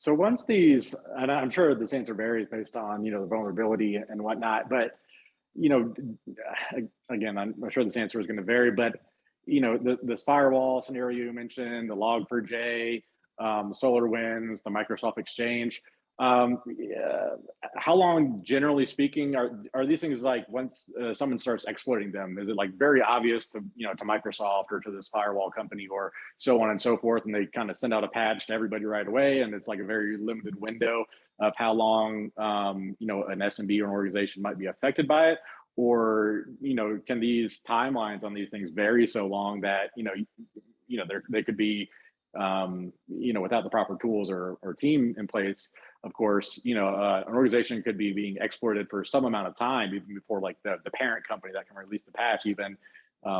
So once these, and I'm sure this answer varies based on, the vulnerability and whatnot, but, you know, again, I'm sure this answer is going to vary, but, this firewall scenario you mentioned, the Log4j, the SolarWinds, the Microsoft Exchange, yeah, how long, generally speaking, are these things like once someone starts exploiting them, is it like very obvious to, to Microsoft or to this firewall company or so on and so forth, and they kind of send out a patch to everybody right away, and it's like a very limited window of how long, an SMB or an organization might be affected by it? Or, can these timelines on these things vary so long that, they could be, without the proper tools or team in place, of course, an organization could be being exploited for some amount of time, even before like the parent company that can release the patch even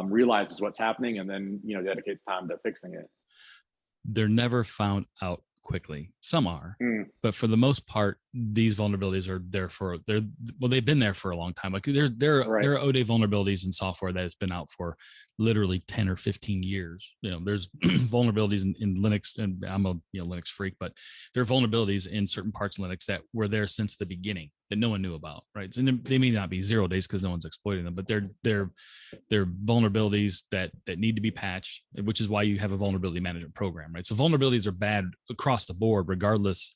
realizes what's happening and then, dedicates time to fixing it. They're never found out quickly. Some are, Mm, but for the most part, these vulnerabilities are there they've been there for a long time. Like there right. are O-Day vulnerabilities in software that has been out for literally 10 or 15 years. There's vulnerabilities in Linux, and I'm a Linux freak, but there are vulnerabilities in certain parts of Linux that were there since the beginning that no one knew about, right? So they may not be 0 days because no one's exploiting them, but they're vulnerabilities that need to be patched, which is why you have a vulnerability management program, right? So vulnerabilities are bad across the board, regardless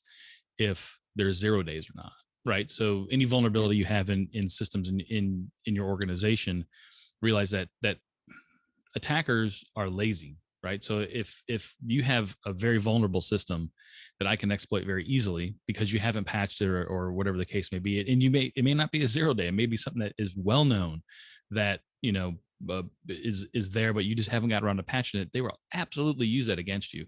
if there's 0 days or not, right? So any vulnerability you have in systems in your organization, realize that attackers are lazy, right? So if you have a very vulnerable system that I can exploit very easily because you haven't patched it or whatever the case may be, and it may not be a 0 day, it may be something that is well known that is there, but you just haven't got around to patching it, they will absolutely use that against you.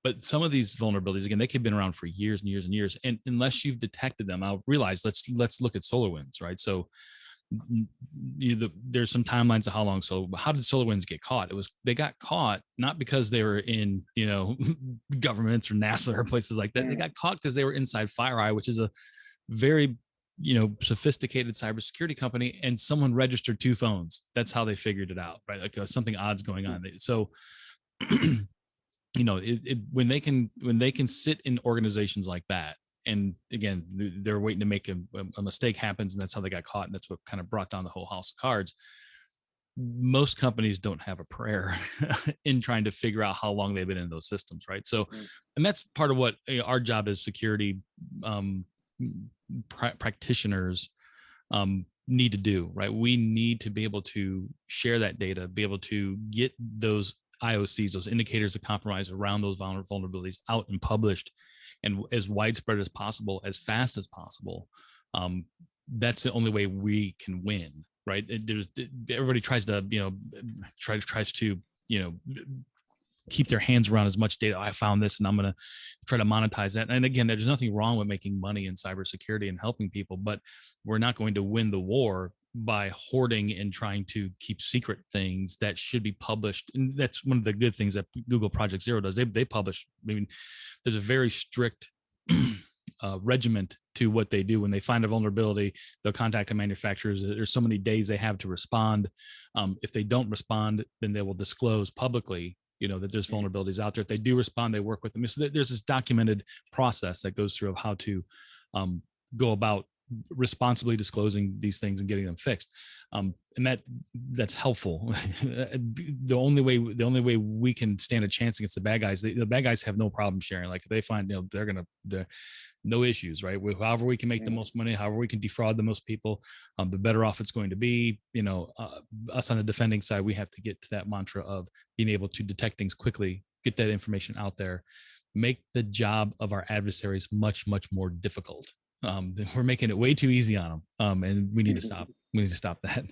But some of these vulnerabilities, again, they could have been around for years and years and years, and unless you've detected them, I'll realize let's look at SolarWinds, right? So there's some timelines of how long. So how did SolarWinds get caught? They got caught not because they were in governments or NASA or places like that. They got caught because they were inside FireEye, which is a very sophisticated cybersecurity company, and someone registered 2 phones. That's how they figured it out, right? Like something odd's going on. So when they can sit in organizations like that, and again, they're waiting to make a mistake happens, and that's how they got caught, and that's what kind of brought down the whole house of cards. Most companies don't have a prayer in trying to figure out how long they've been in those systems, right? So, and that's part of what our job as security practitioners need to do, right? We need to be able to share that data, be able to get those IOCs, those indicators of compromise around those vulnerabilities out and published, and as widespread as possible, as fast as possible. That's the only way we can win, right? Everybody tries to, tries to, keep their hands around as much data. I found this, and I'm going to try to monetize that. And again, there's nothing wrong with making money in cybersecurity and helping people, but we're not going to win the war by hoarding and trying to keep secret things that should be published. And that's one of the good things that Google Project Zero does. They publish. I mean, there's a very strict regiment to what they do. When they find a vulnerability, they'll contact the manufacturers. There's so many days they have to respond. If they don't respond, then they will disclose publicly, that there's vulnerabilities out there. If they do respond, they work with them. So there's this documented process that goes through of how to go about responsibly disclosing these things and getting them fixed. And that's helpful. The only way we can stand a chance against the bad guys, the bad guys have no problem sharing. Like if they find, they're no issues, right? However we can make the most money, however we can defraud the most people, the better off it's going to be. Us on the defending side, we have to get to that mantra of being able to detect things quickly, get that information out there, make the job of our adversaries much, much more difficult. We're making it way too easy on them, and we need to stop. We need to stop that.